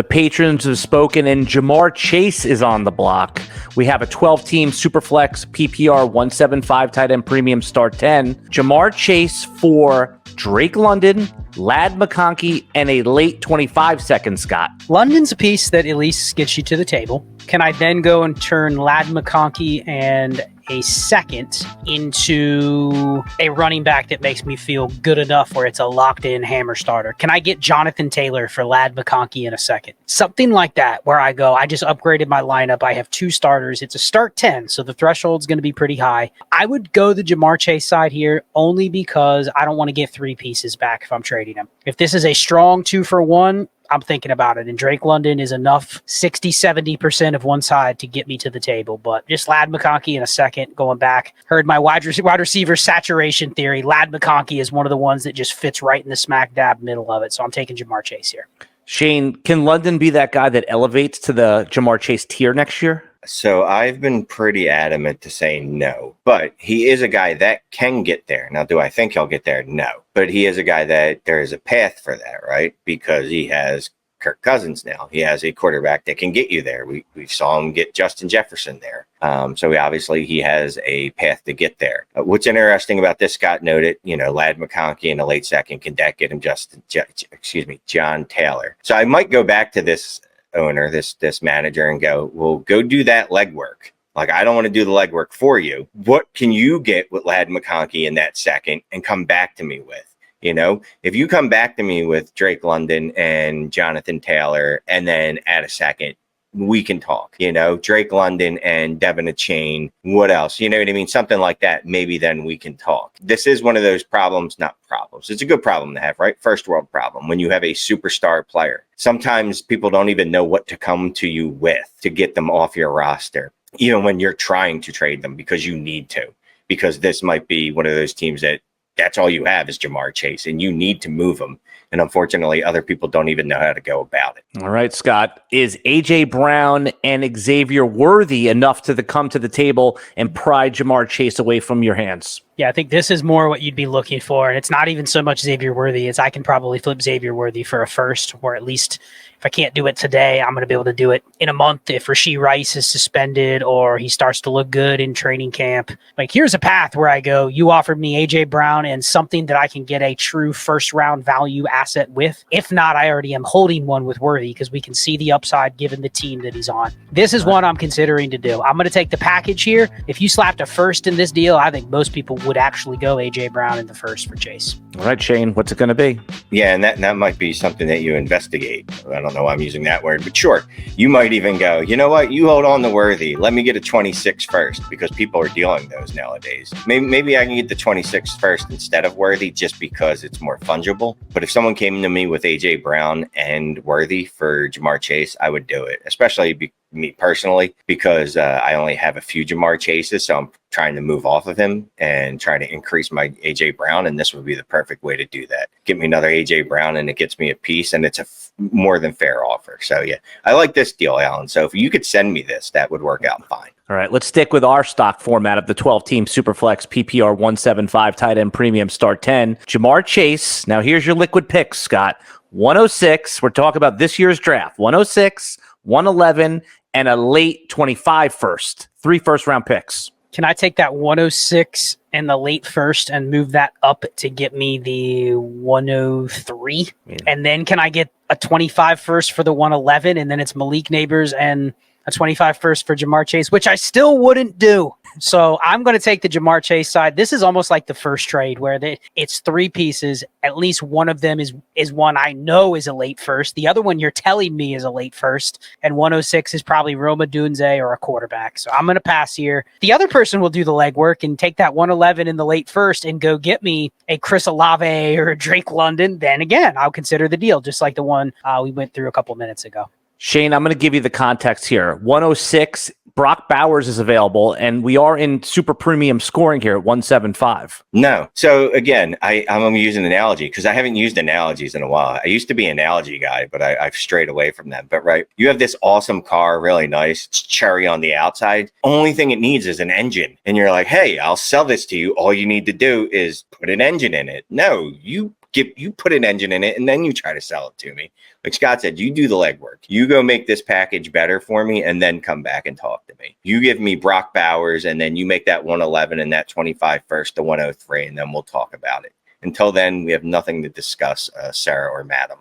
The patrons have spoken, and Jamar Chase is on the block. We have a 12-team Superflex PPR 175 tight end premium start 10. Jamar Chase for Drake London, Ladd McConkey, and a late 25 second, Scott. London's a piece that at least gets you to the table. Can I then go and turn Ladd McConkey and a second into a running back that makes me feel good enough where it's a locked-in hammer starter? Can I get Jonathan Taylor for Ladd McConkey in a second? Something like that, where I go, I just upgraded my lineup. I have 2 starters. It's a start 10, so the threshold's going to be pretty high. I would go the Jamar Chase side here only because I don't want to get 3 pieces back if I'm trading him. If this is a strong 2-for-1, I'm thinking about it. And Drake London is enough 60-70% of one side to get me to the table. But just Ladd McConkey in a second, going back. Heard my wide receiver saturation theory. Ladd McConkey is one of the ones that just fits right in the smack dab middle of it. So I'm taking Jamar Chase here. Shane, can London be that guy that elevates to the Jamar Chase tier next year? So I've been pretty adamant to say no, but he is a guy that can get there. Now, do I think he'll get there? No, but he is a guy that there is a path for that, right? Because he has Kirk Cousins now. He has a quarterback that can get you there. We saw him get Justin Jefferson there. So obviously he has a path to get there. What's interesting about this, Scott noted, Ladd McConkey in a late second, can that get him John Taylor? So I might go back to this owner, this manager, and go, well, go do that legwork. Like, I don't want to do the legwork for you. What can you get with Ladd McConkey in that second and come back to me with? If you come back to me with Drake London and Jonathan Taylor and then add a second, we can talk. Drake London and Devin Achane, what else? You know what I mean? Something like that. Maybe then we can talk. This is one of those not problems. It's a good problem to have, right? First world problem. When you have a superstar player, sometimes people don't even know what to come to you with to get them off your roster, even when you're trying to trade them because you need to, because this might be one of those teams that's all you have is Jamar Chase, and you need to move him. And unfortunately, other people don't even know how to go about it. All right, Scott. Is A.J. Brown and Xavier Worthy enough to come to the table and pry Jamar Chase away from your hands? Yeah, I think this is more what you'd be looking for. And it's not even so much Xavier Worthy. It's I can probably flip Xavier Worthy for a first, or at least if I can't do it today, I'm going to be able to do it in a month if Rashee Rice is suspended or he starts to look good in training camp. Like, here's a path where I go, you offered me A.J. Brown and something that I can get a true first-round value asset with. If not, I already am holding one with Worthy because we can see the upside given the team that he's on. This is what I'm considering to do. I'm going to take the package here. If you slapped a first in this deal, I think most people would actually go A.J. Brown in the first for Chase. All right, Shane, what's it going to be? Yeah, and that might be something that you investigate. I don't know why I'm using that word, but sure. You might even go, you know what? You hold on to Worthy. Let me get a 26 first, because people are dealing those nowadays. Maybe I can get the 26 first instead of Worthy just because it's more fungible. But if someone came to me with A.J. Brown and Worthy for Jamar Chase, I would do it, especially me personally, because I only have a few Jamar Chases, so I'm trying to move off of him and trying to increase my A.J. Brown, and this would be the perfect way to do that. Get me another A.J. Brown, and it gets me a piece, and it's a more than fair offer. So, yeah, I like this deal, Alan. So if you could send me this, that would work out fine. All right, let's stick with our stock format of the 12-team Superflex PPR 175 tight end premium start 10. Jamar Chase. Now, here's your liquid picks, Scott. 106. We're talking about this year's draft. 106, 111, and a late 25 first. 3 first-round picks. Can I take that 106 and the late first and move that up to get me the 103? Yeah. And then can I get a 25 first for the 111, and then it's Malik Neighbors and a 25 first for Jamar Chase, which I still wouldn't do. So I'm going to take the Jamar Chase side. This is almost like the first trade where it's 3 pieces. At least one of them is one I know is a late first. The other one you're telling me is a late first. And 106 is probably Roma Dunze or a quarterback. So I'm going to pass here. The other person will do the legwork and take that 111 in the late first and go get me a Chris Olave or a Drake London. Then again, I'll consider the deal, just like the one we went through a couple minutes ago. Shane, I'm going to give you the context here. 106, Brock Bowers is available, and we are in super premium scoring here at 175. No. So, again, I'm using an analogy because I haven't used analogies in a while. I used to be an analogy guy, but I've strayed away from that. But, right, you have this awesome car, really nice, it's cherry on the outside. Only thing it needs is an engine. And you're like, hey, I'll sell this to you. All you need to do is put an engine in it. No, you you put an engine in it and then you try to sell it to me. Like Scott said, you do the legwork. You go make this package better for me and then come back and talk to me. You give me Brock Bowers and then you make that 111 and that 25 first to 103, and then we'll talk about it. Until then, we have nothing to discuss, Sarah or Madam.